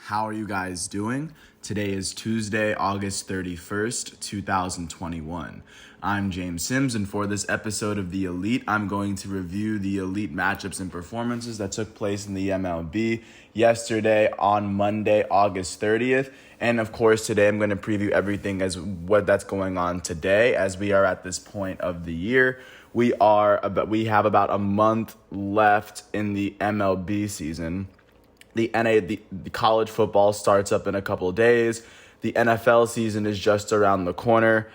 How are you guys doing? Today is Tuesday, August 31st, 2021. I'm James Sims, and for this episode of The Elite, I'm going to review the elite matchups and performances that took place in the MLB yesterday on Monday, August 30th. And of course, today I'm going to preview everything as what that's going on today, as we are at this point of the year. We have about a month left in the MLB season. The college football starts up in a couple of days. The NFL season is just around the corner.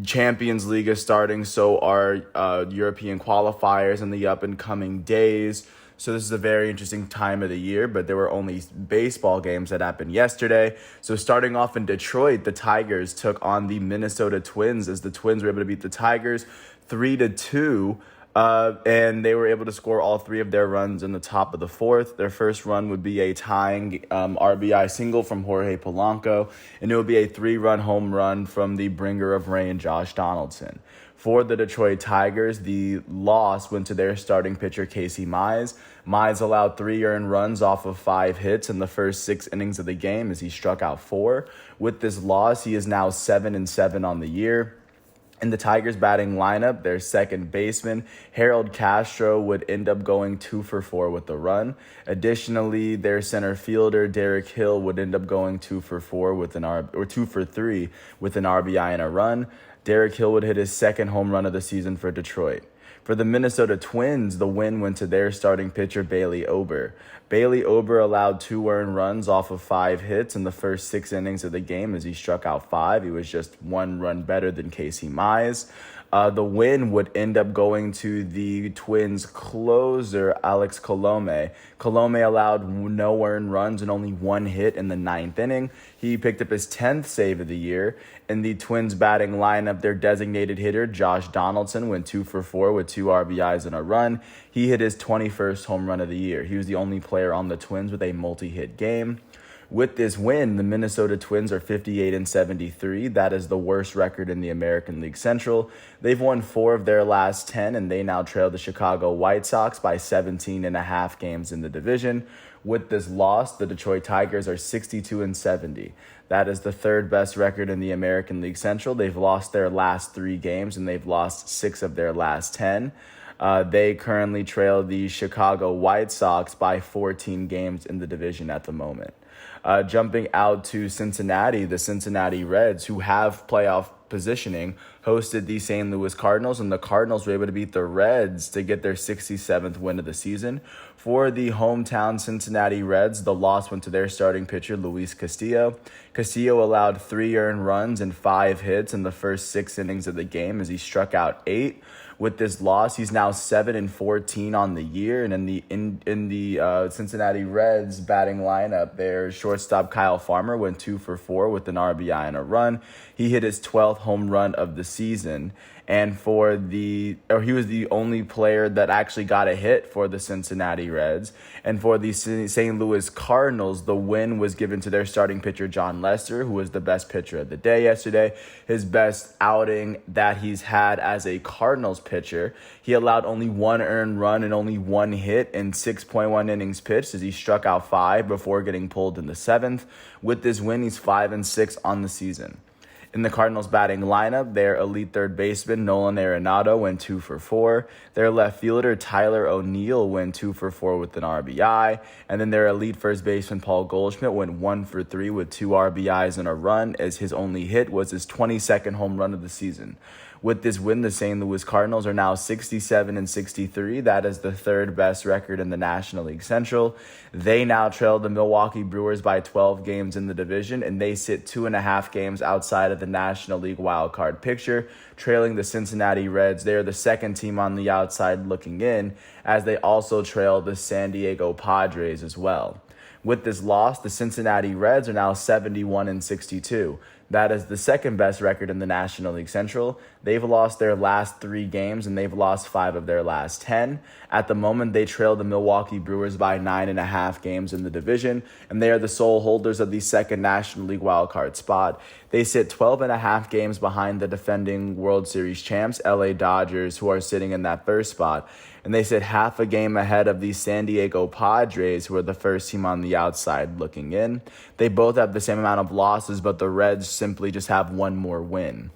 Champions League is starting, so are European qualifiers in the up-and-coming days. So this is a very interesting time of the year, but there were only baseball games that happened yesterday. So starting off in Detroit, the Tigers took on the Minnesota Twins as the Twins were able to beat the Tigers 3-2. And they were able to score all three of their runs in the top of the fourth. Their first run would be a tying RBI single from Jorge Polanco, and it would be a 3-run home run from the bringer of rain, Josh Donaldson. For the Detroit Tigers, the loss went to their starting pitcher, Casey Mize. Mize allowed 3 earned runs off of 5 hits in the first 6 innings of the game as he struck out 4. With this loss, he is now 7-7 on the year. In the Tigers batting lineup, their second baseman, Harold Castro, would end up going 2 for 4 with the run. Additionally, their center fielder, Derek Hill, would end up going 2 for 3 with an RBI and a run. Derek Hill would hit his second home run of the season for Detroit. For the Minnesota Twins, the win went to their starting pitcher, Bailey Ober. Bailey Ober allowed 2 earned runs off of 5 hits in the first 6 innings of the game as he struck out 5. He was just 1 run better than Casey Mize. The win would end up going to the Twins' closer, Alex Colome. Colome allowed no earned runs and only 1 hit in the 9th inning. He picked up his 10th save of the year. In the Twins' batting lineup, their designated hitter, Josh Donaldson, went 2 for 4 with 2 RBIs and a run. He hit his 21st home run of the year. He was the only player on the Twins with a multi-hit game. With this win, the Minnesota Twins are 58-73. That is the worst record in the American League Central. They've won 4 of their last 10, and they now trail the Chicago White Sox by 17.5 games in the division. With this loss, the Detroit Tigers are 62-70. That is the 3rd best record in the American League Central. They've lost their last 3 games, and they've lost 6 of their last 10. They currently trail the Chicago White Sox by 14 games in the division at the moment. Jumping out to Cincinnati, the Cincinnati Reds, who have playoff positioning, hosted the St. Louis Cardinals, and the Cardinals were able to beat the Reds to get their 67th win of the season. For the hometown Cincinnati Reds, the loss went to their starting pitcher, Luis Castillo. Castillo allowed 3 earned runs and 5 hits in the first 6 innings of the game as he struck out 8. With this loss, he's now 7-14 on the year, and in the Cincinnati Reds batting lineup, their shortstop Kyle Farmer went 2 for 4 with an RBI and a run. He hit his 12th home run of the season, and he was the only player that actually got a hit for the Cincinnati Reds. And for the St. Louis Cardinals, the win was given to their starting pitcher, Jon Lester, who was the best pitcher of the day yesterday. His best outing that he's had as a Cardinals pitcher. He allowed only 1 earned run and only 1 hit in 6.1 innings pitched as he struck out 5 before getting pulled in the 7th. With this win, he's 5-6 on the season. In the Cardinals batting lineup, their elite third baseman, Nolan Arenado, went 2 for 4. Their left fielder, Tyler O'Neill, went 2 for 4 with an RBI. And then their elite first baseman, Paul Goldschmidt, went 1 for 3 with 2 RBIs and a run, as his only hit was his 22nd home run of the season. With this win, the St. Louis Cardinals are now 67-63. That is the 3rd best record in the National League Central. They now trail the Milwaukee Brewers by 12 games in the division, and they sit 2.5 games outside of the National League wildcard picture, trailing the Cincinnati Reds. They are the 2nd team on the outside looking in, as they also trail the San Diego Padres as well. With this loss, the Cincinnati Reds are now 71-62. That is the second best record in the National League Central. They've lost their last 3 games, and they've lost 5 of their last 10. At the moment, they trail the Milwaukee Brewers by 9.5 games in the division, and they are the sole holders of the second National League wildcard spot. They sit 12.5 games behind the defending World Series champs, LA Dodgers, who are sitting in that first spot. And they sit half a game ahead of the San Diego Padres, who are the first team on the outside looking in. They both have the same amount of losses, but the Reds simply just have one more win.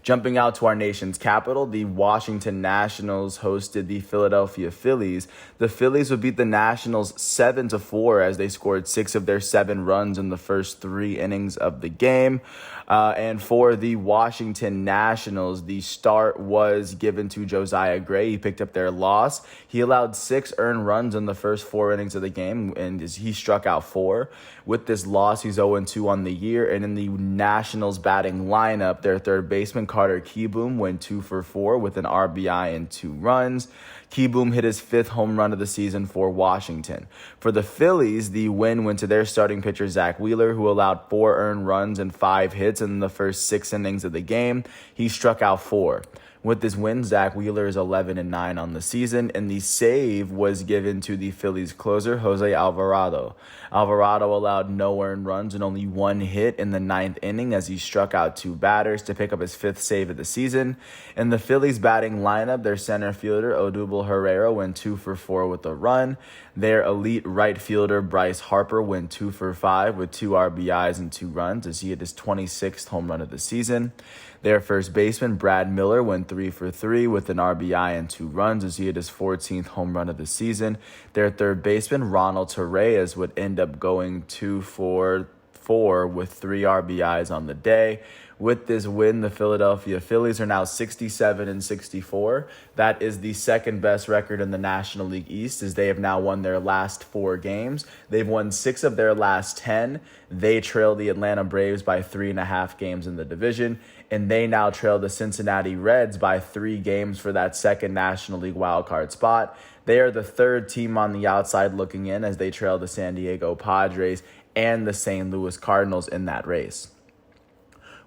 Jumping out to our nation's capital, the Washington Nationals hosted the Philadelphia Phillies. The Phillies would beat the Nationals 7-4 as they scored 6 of their 7 runs in the first 3 innings of the game. And for the Washington Nationals, the start was given to Josiah Gray. He picked up their loss. He allowed 6 earned runs in the first 4 innings of the game, and he struck out 4. With this loss, he's 0-2 on the year. And in the Nationals batting lineup, their third baseman, Carter Kieboom, went 2 for 4 with an RBI and 2 runs. Kieboom hit his 5th home run of the season for Washington. For the Phillies, the win went to their starting pitcher, Zach Wheeler, who allowed 4 earned runs and 5 hits in the first 6 innings of the game. He struck out 4. With this win, Zach Wheeler is 11-9 on the season, and the save was given to the Phillies closer, Jose Alvarado. Alvarado allowed no earned runs and only 1 hit in the 9th inning as he struck out 2 batters to pick up his 5th save of the season. In the Phillies batting lineup, their center fielder, Odubel Herrera, went 2 for 4 with a run. Their elite right fielder, Bryce Harper, went 2 for 5 with 2 RBIs and 2 runs as he hit his 26th home run of the season. Their first baseman, Brad Miller, went 3 for 3 with an RBI and 2 runs as he hit his 14th home run of the season. Their third baseman, Ronald Torreyes, would end up going 2 for 4 with 3 RBIs on the day. With this win, the Philadelphia Phillies are now 67-64. That is the second best record in the National League East, as they have now won their last 4 games. They've won 6 of their last 10. They trail the Atlanta Braves by 3.5 games in the division, and they now trail the Cincinnati Reds by 3 games for that second National League wildcard spot. They are the third team on the outside looking in as they trail the San Diego Padres and the St. Louis Cardinals in that race.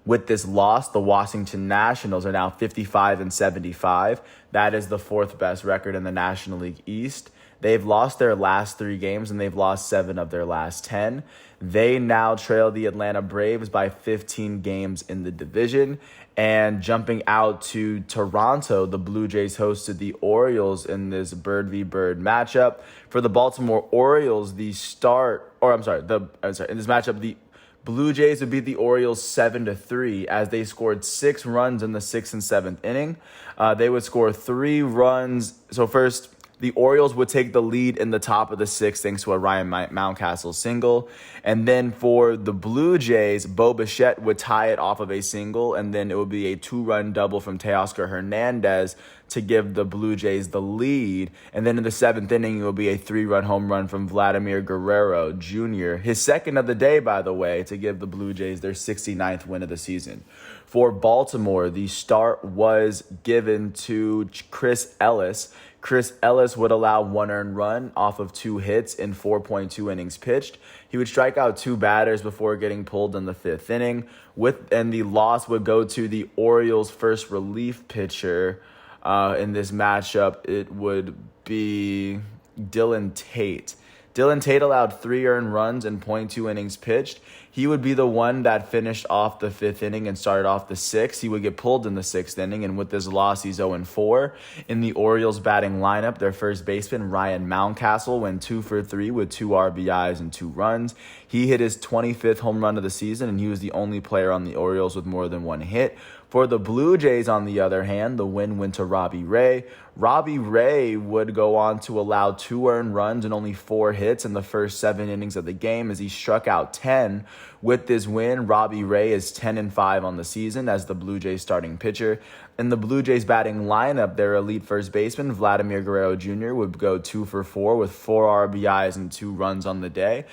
With this loss, the Washington Nationals are now 55-75. That is the 4th best record in the National League East. They've lost their last 3 games, and they've lost 7 of their last 10. They now trail the Atlanta Braves by 15 games in the division. And jumping out to Toronto, the Blue Jays hosted the Orioles in this bird v. bird matchup. For the Baltimore Orioles, in this matchup, the Blue Jays would beat the Orioles 7-3 as they scored 6 runs in the 6th and 7th inning. They would score 3 runs. So first, the Orioles would take the lead in the top of the 6th thanks to a Ryan Mountcastle single. And then for the Blue Jays, Bo Bichette would tie it off of a single, and then it would be a 2-run double from Teoscar Hernandez to give the Blue Jays the lead. And then in the 7th inning, it will be a 3-run home run from Vladimir Guerrero Jr., his second of the day, by the way, to give the Blue Jays their 69th win of the season. For Baltimore, the start was given to Chris Ellis. Chris Ellis would allow 1 earned run off of 2 hits in 4.2 innings pitched. He would strike out 2 batters before getting pulled in the 5th inning. And the loss would go to the Orioles' first relief pitcher. In this matchup, it would be Dylan Tate. Dylan Tate allowed 3 earned runs in 0.2 innings pitched. He would be the one that finished off the 5th inning and started off the 6th. He would get pulled in the 6th inning, and with this loss, he's 0-4. In the Orioles batting lineup, their first baseman, Ryan Mountcastle, went 2 for 3 with 2 RBIs and 2 runs. He hit his 25th home run of the season, and he was the only player on the Orioles with more than 1 hit. For the Blue Jays, on the other hand, the win went to Robbie Ray. Robbie Ray would go on to allow 2 earned runs and only 4 hits in the first 7 innings of the game as he struck out 10. With this win, Robbie Ray is 10-5 on the season as the Blue Jays starting pitcher. In the Blue Jays batting lineup, their elite first baseman, Vladimir Guerrero Jr., would go 2 for 4 with 4 RBIs and 2 runs on the day.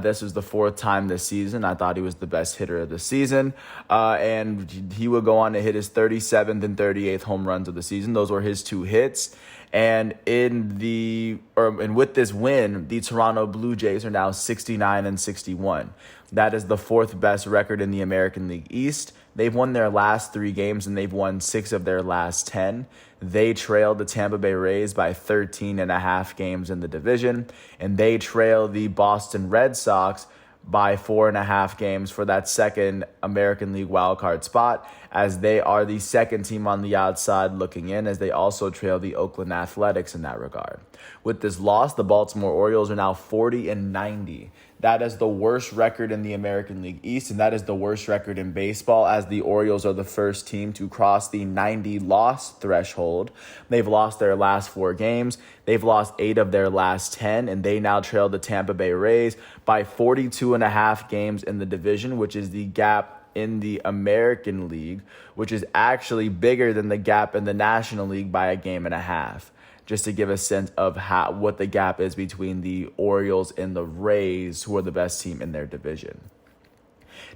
This was the 4th time this season. I thought he was the best hitter of the season. And he would go on to hit his 37th and 38th home runs of the season. Those were his 2 hits. And with this win, the Toronto Blue Jays are now 69-61. That is the 4th best record in the American League East. They've won their last 3 games, and they've won 6 of their last 10. They trailed the Tampa Bay Rays by 13.5 games in the division, and they trail the Boston Red Sox by 4.5 games for that second American League wildcard spot, as they are the second team on the outside looking in, as they also trail the Oakland Athletics in that regard. With this loss, the Baltimore Orioles are now 40-90. That is the worst record in the American League East, and that is the worst record in baseball, as the Orioles are the first team to cross the 90-loss threshold. They've lost their last 4 games. They've lost 8 of their last 10, and they now trail the Tampa Bay Rays by 42.5 games in the division, which is the gap in the American League, which is actually bigger than the gap in the National League by 1.5 games. Just to give a sense of what the gap is between the Orioles and the Rays, who are the best team in their division.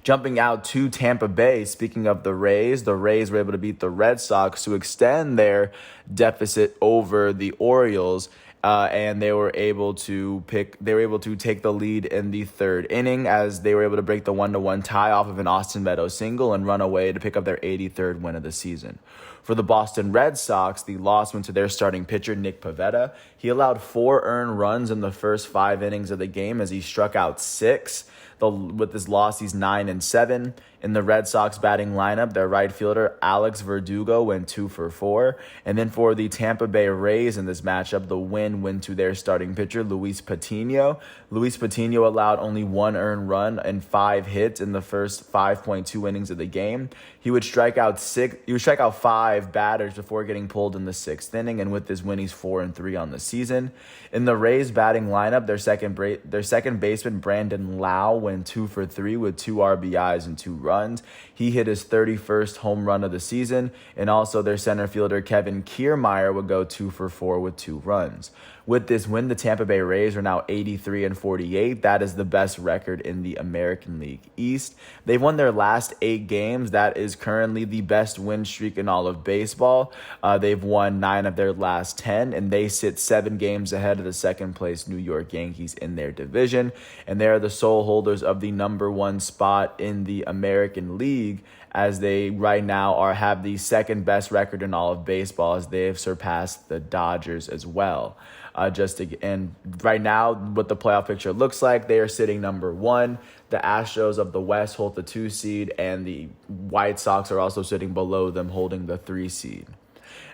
Jumping out to Tampa Bay, speaking of the Rays were able to beat the Red Sox to extend their deficit over the Orioles. And they were able to take the lead in the 3rd inning, as they were able to break the 1-1 tie off of an Austin Meadows single and run away to pick up their 83rd win of the season. For the Boston Red Sox, the loss went to their starting pitcher, Nick Pivetta. He allowed 4 earned runs in the first 5 innings of the game, as he struck out 6. With this loss, he's 9-7. In the Red Sox batting lineup, their right fielder, Alex Verdugo, went 2 for 4. And then for the Tampa Bay Rays in this matchup, the win went to their starting pitcher, Luis Patino. Luis Patino allowed only 1 earned run and 5 hits in the first 5.2 innings of the game. He would strike out 5 batters before getting pulled in the 6th inning, and with this win, he's 4-3 on the season. In the Rays batting lineup, their second baseman, Brandon Lau, went 2 for 3 with 2 RBIs and 2 runs. He hit his 31st home run of the season, and also their center fielder, Kevin Kiermaier, would go 2 for 4 with 2 runs. With this win, the Tampa Bay Rays are now 83-48. That is the best record in the American League East. They've won their last 8 games. That is currently the best win streak in all of baseball. They've won 9 of their last 10, and they sit 7 games ahead of the second-place New York Yankees in their division. And they are the sole holders of the number 1 spot in the American League, as they right now have the second best record in all of baseball, as they have surpassed the Dodgers as well. And right now, what the playoff picture looks like, they are sitting number 1. The Astros of the West hold the 2 seed, and the White Sox are also sitting below them, holding the 3 seed.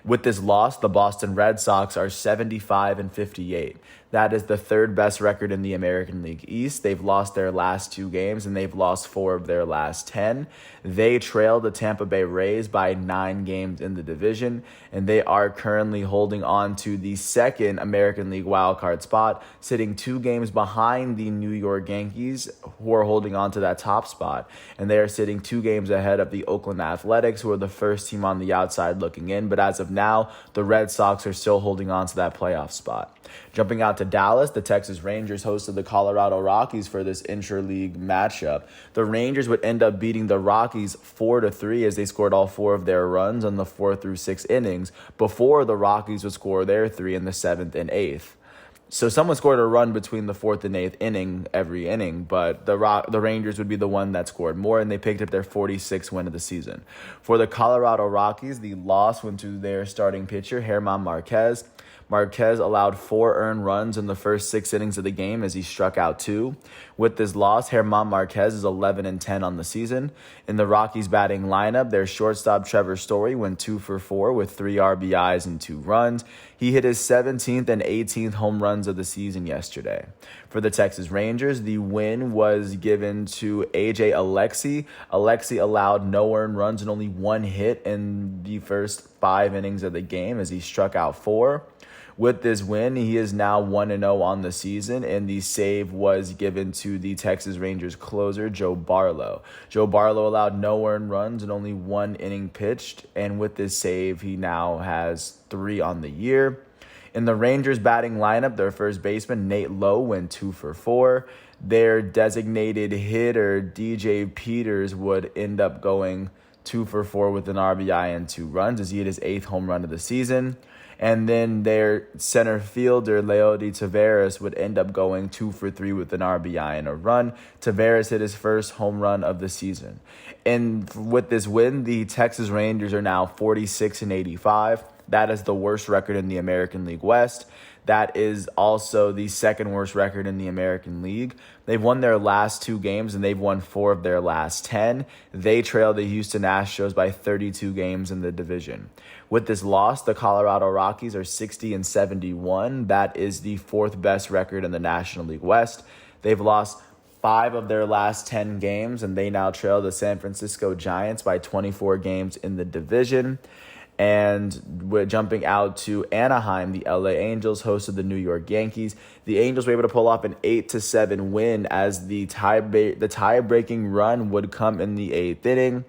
With this loss, the Boston Red Sox are 75-58. That is the 3rd best record in the American League East. They've lost their last 2 games, and they've lost 4 of their last 10. They trail the Tampa Bay Rays by 9 games in the division, and they are currently holding on to the 2nd American League wildcard spot, sitting 2 games behind the New York Yankees, who are holding on to that top spot. And they are sitting 2 games ahead of the Oakland Athletics, who are the first team on the outside looking in. But as of now, the Red Sox are still holding on to that playoff spot. Jumping out to Dallas, the Texas Rangers hosted the Colorado Rockies for this intra-league matchup. The Rangers would end up beating the Rockies 4-3, as they scored all 4 of their runs on the 4th through 6th innings before the Rockies would score their 3 in the 7th and 8th. So someone scored a run between the 4th and 8th inning every inning, but the Rangers would be the one that scored more, and they picked up their 46th win of the season. For the Colorado Rockies, the loss went to their starting pitcher, German Marquez. Marquez allowed 4 earned runs in the first 6 innings of the game, as he struck out 2. With this loss, German Marquez is 11-10 on the season. In the Rockies batting lineup, their shortstop Trevor Story went 2 for 4 with 3 RBIs and 2 runs. He hit his 17th and 18th home runs of the season yesterday. For the Texas Rangers, the win was given to AJ Alexy. Alexy allowed no earned runs and only 1 hit in the first 5 innings of the game, as he struck out 4. With this win, he is now 1-0 on the season, and the save was given to the Texas Rangers closer, Joe Barlow. Joe Barlow allowed no earned runs and only 1 inning pitched, and with this save, he now has 3 on the year. In the Rangers batting lineup, their first baseman, Nate Lowe, went 2 for 4. Their designated hitter, DJ Peters, would end up going 2-for-4 with an RBI and 2 runs as he hit his 8th home run of the season. And then their center fielder, Leody Taveras, would end up going 2-for-3 with an RBI and a run. Taveras hit his first home run of the season. And with this win, the Texas Rangers are now 46-85. That is the worst record in the American League West. That is also the second worst record in the American League. They've won their last 2 games, and they've won 4 of their last 10. They trail the Houston Astros by 32 games in the division. With this loss, the Colorado Rockies are 60-71. That is the 4th best record in the National League West. They've lost 5 of their last 10 games, and they now trail the San Francisco Giants by 24 games in the division. And we're jumping out to Anaheim. The LA Angels hosted the New York Yankees. The Angels were able to pull off an 8-7 win as the tie-breaking run would come in the 8th inning.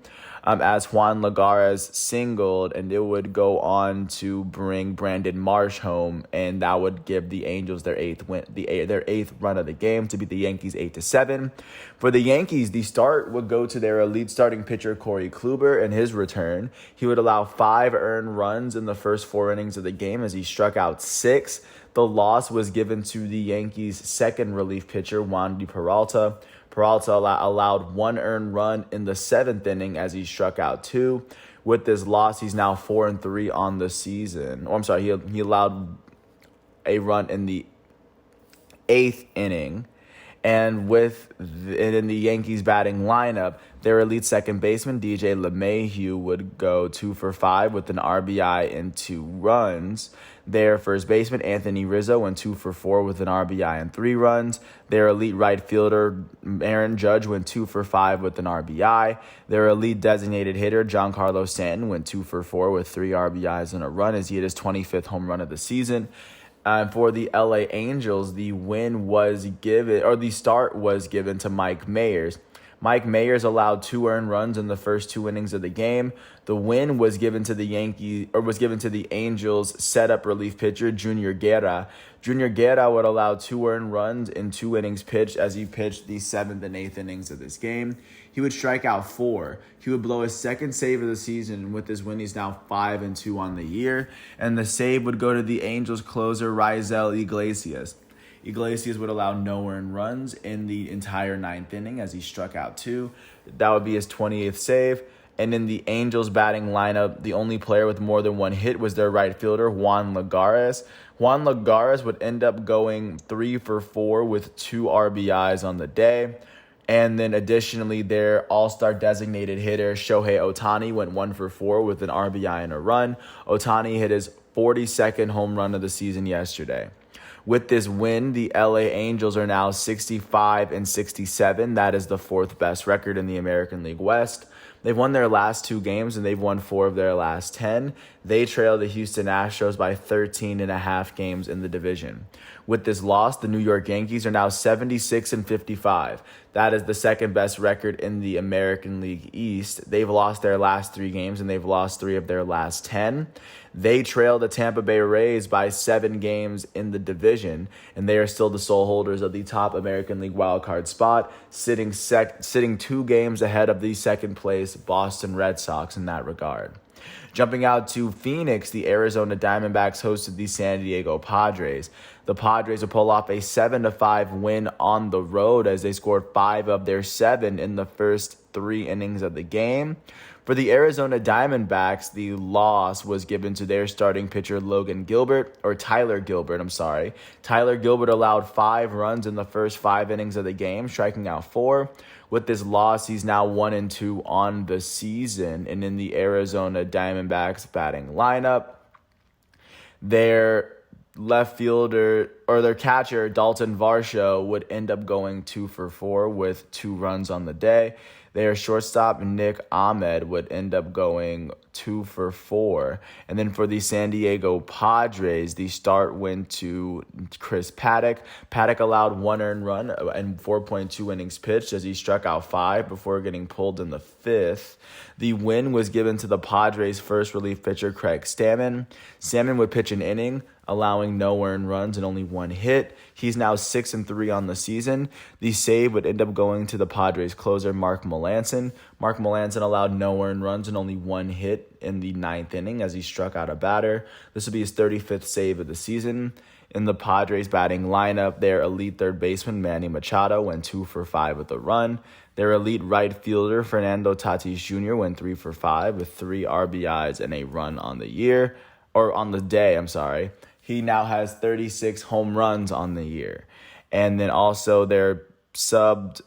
As Juan Lagares singled, and it would go on to bring Brandon Marsh home, and that would give the Angels their 8th win, their 8th run of the game to beat the Yankees 8-7. For the Yankees, the start would go to their elite starting pitcher Corey Kluber in his return. He would allow 5 earned runs in the first 4 innings of the game as he struck out 6. The loss was given to the Yankees' second relief pitcher, Wandy Peralta. Peralta allowed 1 earned run in the 7th inning as he struck out 2. With this loss, he's now 4-3 on the season. He allowed a run in the 8th inning. And in the Yankees batting lineup, their elite second baseman, DJ LeMahieu, would go 2-for-5 with an RBI and 2 runs. Their first baseman, Anthony Rizzo, went 2-for-4 with an RBI and 3 runs. Their elite right fielder, Aaron Judge, went 2-for-5 with an RBI. Their elite designated hitter, Giancarlo Stanton, went 2-for-4 with 3 RBIs and a run as he hit his 25th home run of the season. For the LA Angels, the start was given to Mike Mayers. Mike Mayers allowed 2 earned runs in the first 2 innings of the game. The win was given to the Angels' setup relief pitcher, Junior Guerra. Junior Guerra would allow 2 earned runs in 2 innings pitched as he pitched the 7th and 8th innings of this game. He would strike out 4. He would blow his second save of the season, and with this win, he's now 5-2 on the year. And the save would go to the Angels' closer, Raisel Iglesias. Iglesias would allow no earned runs in the entire 9th inning as he struck out 2. That would be his 28th save. And in the Angels batting lineup, the only player with more than 1 hit was their right fielder, Juan Lagares. Juan Lagares would end up going 3-for-4 with 2 RBIs on the day. And then additionally, their all-star designated hitter, Shohei Ohtani, went 1-for-4 with an RBI and a run. Ohtani hit his 42nd home run of the season yesterday. With this win, the LA Angels are now 65-67. That is the 4th best record in the American League West. They've won their last 2 games, and they've won 4 of their last 10. They trail the Houston Astros by 13.5 games in the division. With this loss, the New York Yankees are now 76-55. That is the 2nd best record in the American League East. They've lost their last 3 games, and they've lost 3 of their last 10. They trail the Tampa Bay Rays by 7 games in the division, and they are still the sole holders of the top American League wildcard spot, sitting 2 games ahead of the second place Boston Red Sox in that regard. Jumping out to Phoenix, the Arizona Diamondbacks hosted the San Diego Padres. The Padres will pull off a 7-5 win on the road as they scored 5 of their 7 in the first 3 innings of the game. For the Arizona Diamondbacks, the loss was given to their starting pitcher, Tyler Gilbert. Tyler Gilbert allowed 5 runs in the first 5 innings of the game, striking out 4. With this loss, he's now 1-2 on the season. And in the Arizona Diamondbacks batting lineup, their left fielder or their catcher, Dalton Varsho, would end up going 2-for-4 with 2 runs on the day. Their shortstop, Nick Ahmed, would end up going 2-for-4. And then for the San Diego Padres, the start went to Chris Paddack. Paddack allowed 1 earned run and 4.2 innings pitched as he struck out 5 before getting pulled in the 5th. The win was given to the Padres' first relief pitcher, Craig Stammen. Stammen would pitch an inning, allowing no earned runs and only one hit. He's now 6-3 on the season. The save would end up going to the Padres closer, Mark Melancon. Mark Melancon allowed no earned runs and only one hit in the ninth inning as he struck out a batter. This would be his 35th save of the season. In the Padres batting lineup, their elite third baseman, Manny Machado, went 2 for 5 with a run. Their elite right fielder, Fernando Tatis Jr., went 3 for 5 with 3 RBIs and a run on the day. He now has 36 home runs on the year. And then also their subbed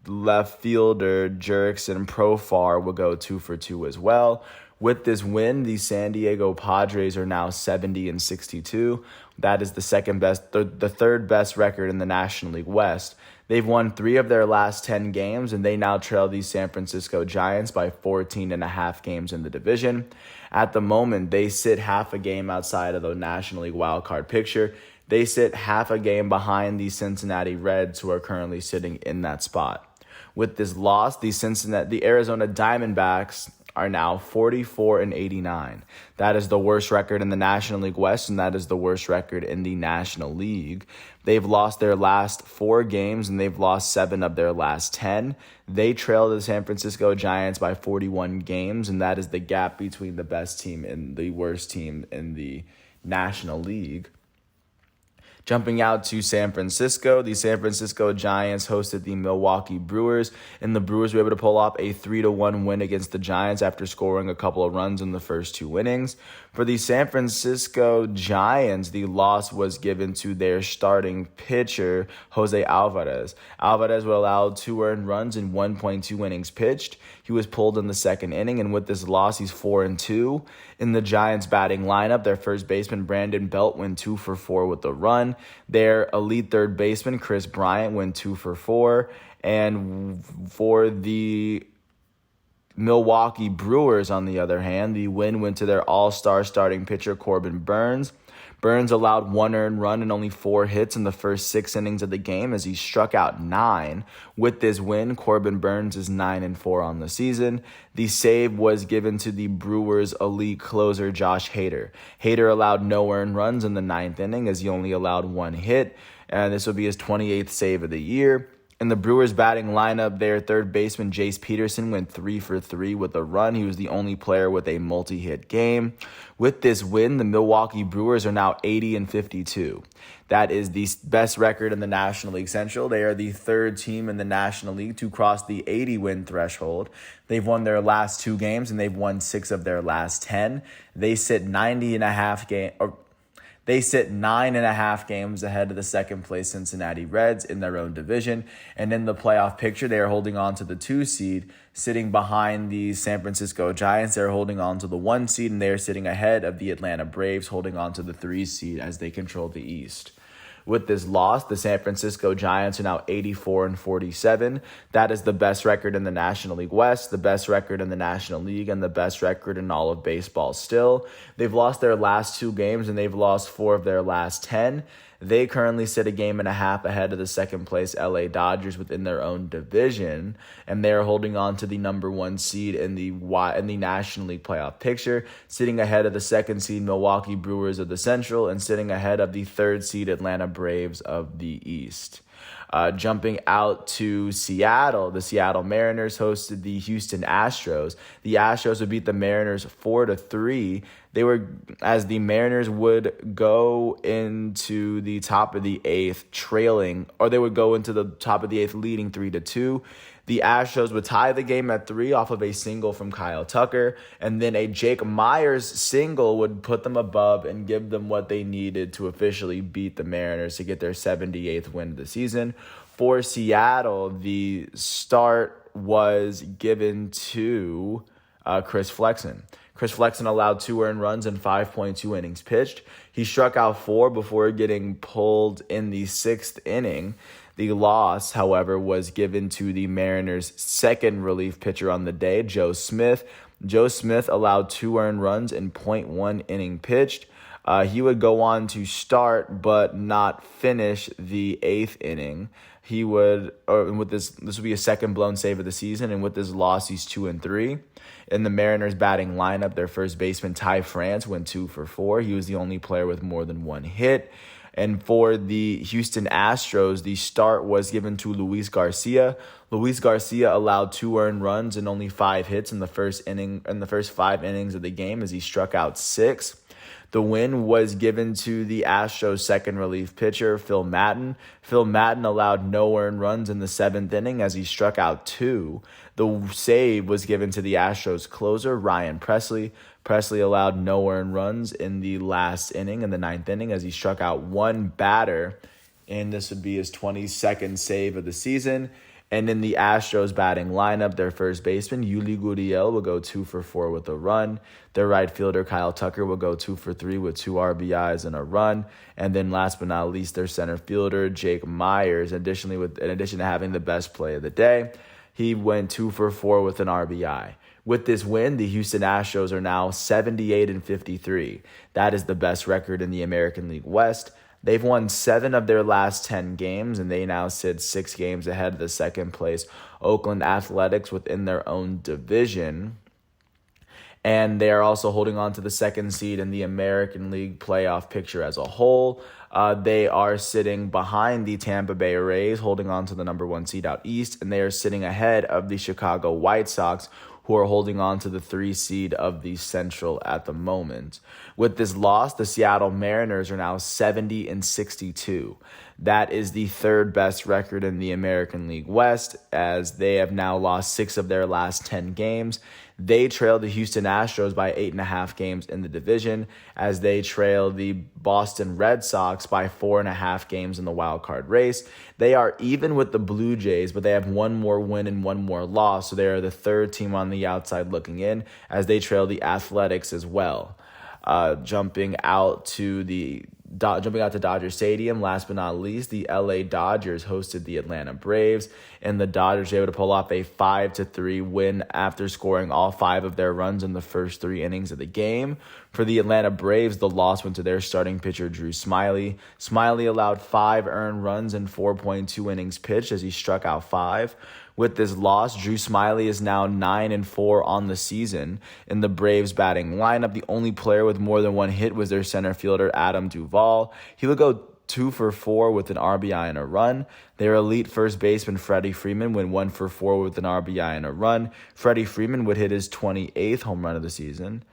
left fielder, Jurickson Profar, will go 2 for 2 as well. With this win, the San Diego Padres are now 70-62. That is the third best record in the National League West. They've won 3 of their last 10 games, and they now trail the San Francisco Giants by 14.5 games in the division. At the moment, they sit half a game outside of the National League wildcard picture. They sit half a game behind the Cincinnati Reds, who are currently sitting in that spot. With this loss, the Arizona Diamondbacks are now 44-89. That is the worst record in the National League West, and that is the worst record in the National League. They've lost their last 4 games, and they've lost 7 of their last 10. They trail the San Francisco Giants by 41 games, and that is the gap between the best team and the worst team in the National League. Jumping out to San Francisco, the San Francisco Giants hosted the Milwaukee Brewers, and the Brewers were able to pull off a 3-1 win against the Giants after scoring a couple of runs in the first 2 innings. For the San Francisco Giants, the loss was given to their starting pitcher, Jose Alvarez. Alvarez would allow 2 earned runs in 1.2 innings pitched. He was pulled in the second inning, and with this loss, he's 4-2. In the Giants batting lineup, their first baseman, Brandon Belt, went 2 for 4 with a run. Their elite third baseman, Chris Bryant, went 2 for 4. And for the Milwaukee Brewers, on the other hand, the win went to their all-star starting pitcher, Corbin Burnes. Burnes allowed 1 earned run and only 4 hits in the first 6 innings of the game as he struck out 9. With this win, Corbin Burnes is 9-4 on the season. The save was given to the Brewers' elite closer, Josh Hader. Hader allowed no earned runs in the 9th inning as he only allowed 1 hit, and this will be his 28th save of the year. In the Brewers batting lineup, their third baseman, Jace Peterson, went 3 for 3 with a run. He was the only player with a multi-hit game. With this win, the Milwaukee Brewers are now 80-52. That is the best record in the National League Central. They are the 3rd team in the National League to cross the 80-win threshold. They've won their last 2 games, and they've won 6 of their last 10. They sit 9.5 games ahead of the second-place Cincinnati Reds in their own division. And in the playoff picture, they are holding on to the 2 seed, sitting behind the San Francisco Giants. They're holding on to the 1 seed, and they're sitting ahead of the Atlanta Braves, holding on to the 3 seed as they control the East. With this loss, the San Francisco Giants are now 84-47. That is the best record in the National League West, the best record in the National League, and the best record in all of baseball still. They've lost their last 2 games, and they've lost 4 of their last 10. They currently sit a game and a half ahead of the second-place LA Dodgers within their own division, and they are holding on to the number 1 seed in the National League playoff picture, sitting ahead of the 2nd seed Milwaukee Brewers of the Central and sitting ahead of the 3rd seed Atlanta Braves of the East. Jumping out to Seattle, the Seattle Mariners hosted the Houston Astros. The Astros would beat the Mariners 4-3. As the Mariners would go into the top of the 8th trailing, or they would go into the top of the 8th leading 3-2. The Astros would tie the game at 3 off of a single from Kyle Tucker, and then a Jake Myers single would put them above and give them what they needed to officially beat the Mariners to get their 78th win of the season. For Seattle, the start was given to Chris Flexen. Chris Flexen allowed 2 earned runs in 5.2 innings pitched. He struck out 4 before getting pulled in the 6th inning. The loss, however, was given to the Mariners' second relief pitcher on the day, Joe Smith. Joe Smith allowed 2 earned runs in .1 inning pitched. He would go on to start but not finish the 8th inning. with this would be a second blown save of the season, and with this loss, he's 2-3. In the Mariners batting lineup, their first baseman Ty France went 2 for 4. He was the only player with more than one hit. And for the Houston Astros, the start was given to Luis Garcia. Luis Garcia allowed 2 earned runs and only 5 hits in the first 5 innings of the game as he struck out 6. The win was given to the Astros' second relief pitcher, Phil Maton. Phil Maton allowed no earned runs in the 7th inning as he struck out 2. The save was given to the Astros' closer, Ryan Pressly. Pressly allowed no earned runs in the last inning, in the 9th inning, as he struck out 1 batter, and this would be his 22nd save of the season. And in the Astros batting lineup, their first baseman, Yuli Gurriel, will go 2 for 4 with a run. Their right fielder, Kyle Tucker, will go 2 for 3 with 2 RBIs and a run. And then last but not least, their center fielder, Jake Myers, in addition to having the best play of the day, he went 2 for 4 with an RBI. With this win, the Houston Astros are now 78-53. That is the best record in the American League West. They've won 7 of their last 10 games, and they now sit 6 games ahead of the second place Oakland Athletics within their own division. And they are also holding on to the 2nd seed in the American League playoff picture as a whole. They are sitting behind the Tampa Bay Rays, holding on to the number 1 seed out east, and they are sitting ahead of the Chicago White Sox, who are holding on to the 3 seed of the Central at the moment. With this loss, the Seattle Mariners are now 70-62. That is the 3rd best record in the American League West, as they have now lost 6 of their last 10 games. They trail the Houston Astros by 8.5 games in the division, as they trail the Boston Red Sox by 4.5 games in the wild card race. They are even with the Blue Jays, but they have 1 more win and 1 more loss, so they are the 3rd team on the outside looking in, as they trail the Athletics as well. Jumping out to Dodger Stadium, last but not least, the LA Dodgers hosted the Atlanta Braves, and the Dodgers were able to pull off a 5-3 win after scoring all 5 of their runs in the first 3 innings of the game. For the Atlanta Braves, the loss went to their starting pitcher, Drew Smyly. Smyly allowed 5 earned runs in 4.2 innings pitched as he struck out 5. With this loss, Drew Smyly is now 9-4 on the season. In the Braves batting lineup, the only player with more than 1 hit was their center fielder, Adam Duvall. He would go 2 for 4 with an RBI and a run. Their elite first baseman, Freddie Freeman, went 1 for 4 with an RBI and a run. Freddie Freeman would hit his 28th home run of the season.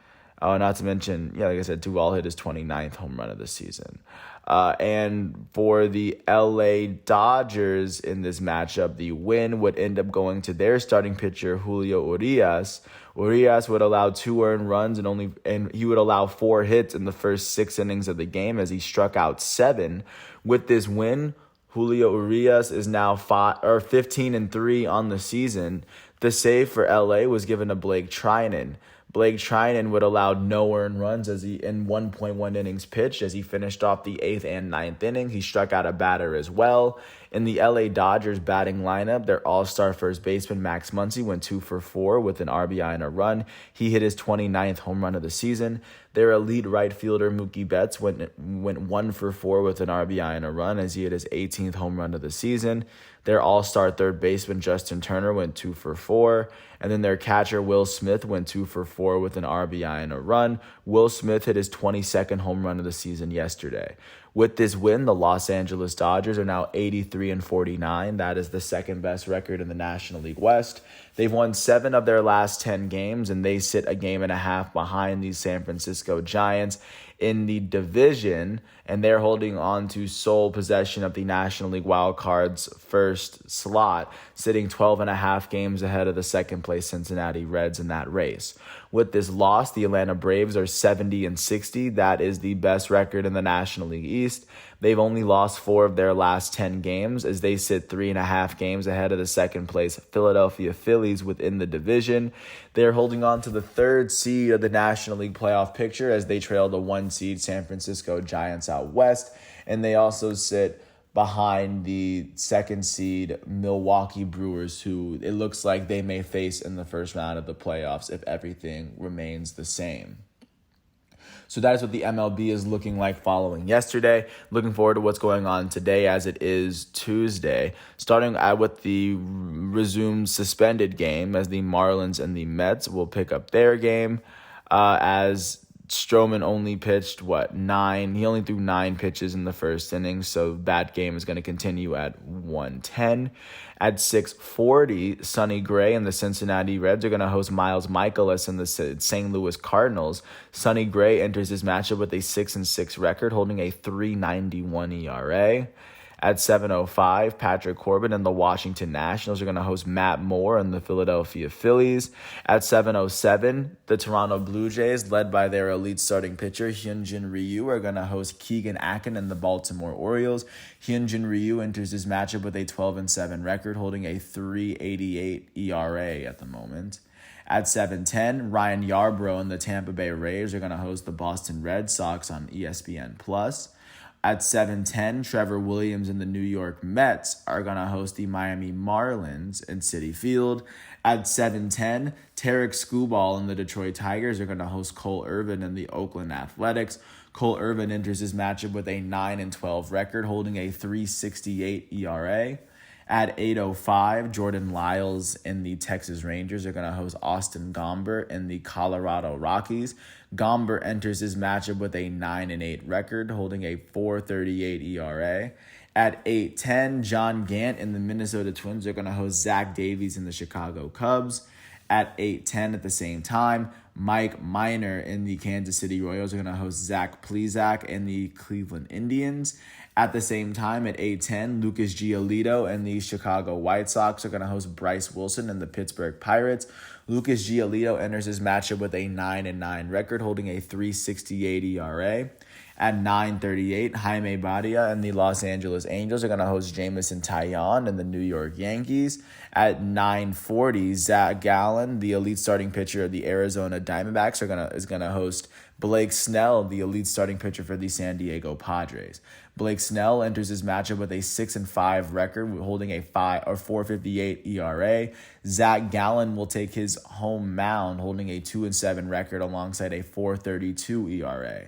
Not to mention, like I said, Duvall hit his 29th home run of the season. And for the LA Dodgers in this matchup, the win would end up going to their starting pitcher, Julio Urias. Urias would allow 2 earned runs and he would allow 4 hits in the first 6 innings of the game as he struck out 7. With this win, Julio Urias is now 15-3 on the season. The save for LA was given to Blake Trinan. Blake Trinan would allow no earned runs as he in 1.1 innings pitched as he finished off the 8th and 9th inning. He struck out a batter as well. In the LA Dodgers batting lineup, their all-star first baseman Max Muncy went 2 for 4 with an RBI and a run. He hit his 29th home run of the season. Their elite right fielder Mookie Betts went 1 for 4 with an RBI and a run as he hit his 18th home run of the season. Their all-star third baseman Justin Turner went 2 for 4. And then their catcher Will Smith went 2 for 4 with an RBI and a run. Will Smith hit his 22nd home run of the season yesterday. With this win, the Los Angeles Dodgers are now 83-49. That is the 2nd best record in the National League West. They've won 7 of their last 10 games, and they sit a game and a half behind the San Francisco Giants in the division, and they're holding on to sole possession of the National League Wild Card's first slot, sitting 12.5 games ahead of the second-place Cincinnati Reds in that race. With this loss, the Atlanta Braves are 70-60. That is the best record in the National League East. They've only lost 4 of their last 10 games as they sit 3.5 games ahead of the second-place Philadelphia Phillies within the division. They're holding on to the 3rd seed of the National League playoff picture as they trail the 1 seed San Francisco Giants out west, and they also sit behind the 2nd seed Milwaukee Brewers, who it looks like they may face in the first round of the playoffs if everything remains the same. So that is what the MLB is looking like following yesterday. Looking forward to what's going on today as it is Tuesday. Starting with the resumed suspended game as the Marlins and the Mets will pick up their game as Stroman only pitched, 9? He only threw 9 pitches in the first inning, so that game is going to continue at 1:10. At 6:40, Sonny Gray and the Cincinnati Reds are going to host Miles Mikolas and the St. Louis Cardinals. Sonny Gray enters his matchup with a 6-6 record, holding a 3.91 ERA. At 7:05, Patrick Corbin and the Washington Nationals are going to host Matt Moore and the Philadelphia Phillies. At 7:07, the Toronto Blue Jays, led by their elite starting pitcher Hyunjin Ryu, are going to host Keegan Akin and the Baltimore Orioles. Hyunjin Ryu enters his matchup with a 12-7 record, holding a 3.88 ERA at the moment. At 7:10, Ryan Yarbrough and the Tampa Bay Rays are going to host the Boston Red Sox on ESPN+. At 7:10, Trevor Williams and the New York Mets are going to host the Miami Marlins in Citi Field. At 7:10, Tarek Skubal and the Detroit Tigers are going to host Cole Irvin and the Oakland Athletics. Cole Irvin enters his matchup with a 9-12 record, holding a 3.68 ERA. At 8:05, Jordan Lyles and the Texas Rangers are going to host Austin Gomber and the Colorado Rockies. Gomber enters his matchup with a 9-8 record, holding a 4.38 ERA. At 8:10, John Gant and the Minnesota Twins are going to host Zach Davies and the Chicago Cubs. At 8:10 at the same time, Mike Minor and the Kansas City Royals are going to host Zach Plesac and the Cleveland Indians. At the same time, at 8:10, Lucas Giolito and the Chicago White Sox are going to host Bryce Wilson and the Pittsburgh Pirates. Lucas Giolito enters his matchup with a 9-9 record, holding a 3.68 ERA. At 9:38, Jaime Badia and the Los Angeles Angels are going to host Jameson Taillon and the New York Yankees. At 9:40, Zach Gallen, the elite starting pitcher of the Arizona Diamondbacks, is going to host Blake Snell, the elite starting pitcher for the San Diego Padres. Blake Snell enters his matchup with a 6-5 record, holding a 4.58 ERA. Zach Gallen will take his home mound, holding a 2-7 record alongside a 4.32 ERA.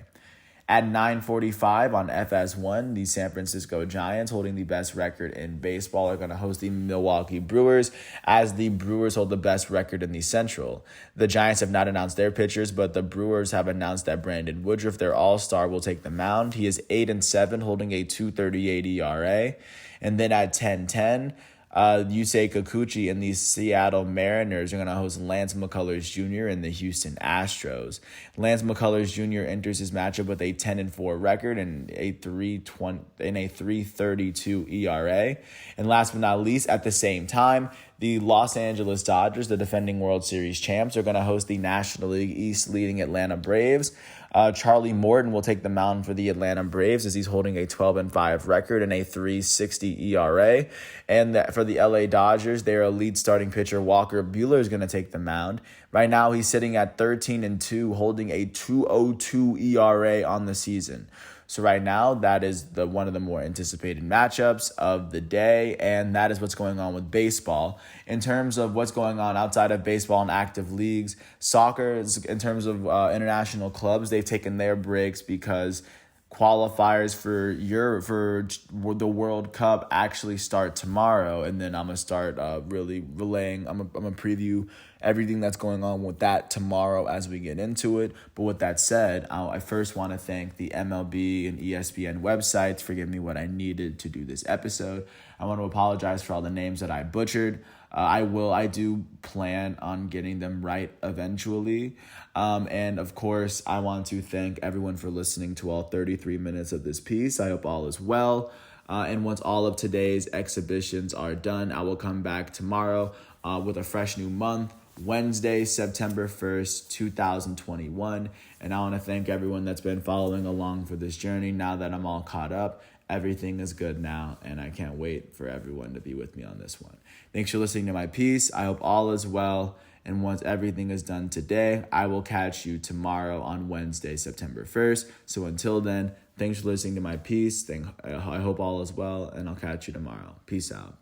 At 9:45 on FS1, the San Francisco Giants, holding the best record in baseball, are going to host the Milwaukee Brewers as the Brewers hold the best record in the Central. The Giants have not announced their pitchers, but the Brewers have announced that Brandon Woodruff, their all-star, will take the mound. He is 8-7, holding a 2.38 ERA. And then at 10:10, Yusei Kikuchi and the Seattle Mariners are going to host Lance McCullers Jr. and the Houston Astros. Lance McCullers Jr. enters his matchup with a 10-4 record and a 3.32 ERA. And last but not least, at the same time, the Los Angeles Dodgers, the defending World Series champs, are going to host the National League East leading Atlanta Braves. Charlie Morton will take the mound for the Atlanta Braves as he's holding a 12-5 record and a 3.60 ERA. And for the LA Dodgers, their elite starting pitcher Walker Buehler is going to take the mound. Right now, he's sitting at 13-2, holding a 2.02 ERA on the season. So right now, that is one of the more anticipated matchups of the day, and that is what's going on with baseball. In terms of what's going on outside of baseball and active leagues, soccer, in terms of international clubs, they've taken their breaks because qualifiers for the World Cup actually start tomorrow, and then I'm gonna start really relaying. I'm gonna preview everything that's going on with that tomorrow as we get into it. But with that said, I first want to thank the MLB and ESPN websites for giving me what I needed to do this episode. I want to apologize for all the names that I butchered. I do plan on getting them right eventually. And of course, I want to thank everyone for listening to all 33 minutes of this piece. I hope all is well. And once all of today's exhibitions are done, I will come back tomorrow with a fresh new month, Wednesday, September 1st, 2021. And I want to thank everyone that's been following along for this journey. Now that I'm all caught up, everything is good now, and I can't wait for everyone to be with me on this one. Thanks for listening to my piece. I hope all is well. And once everything is done today, I will catch you tomorrow on Wednesday, September 1st. So until then, thanks for listening to my piece. I hope all is well, and I'll catch you tomorrow. Peace out.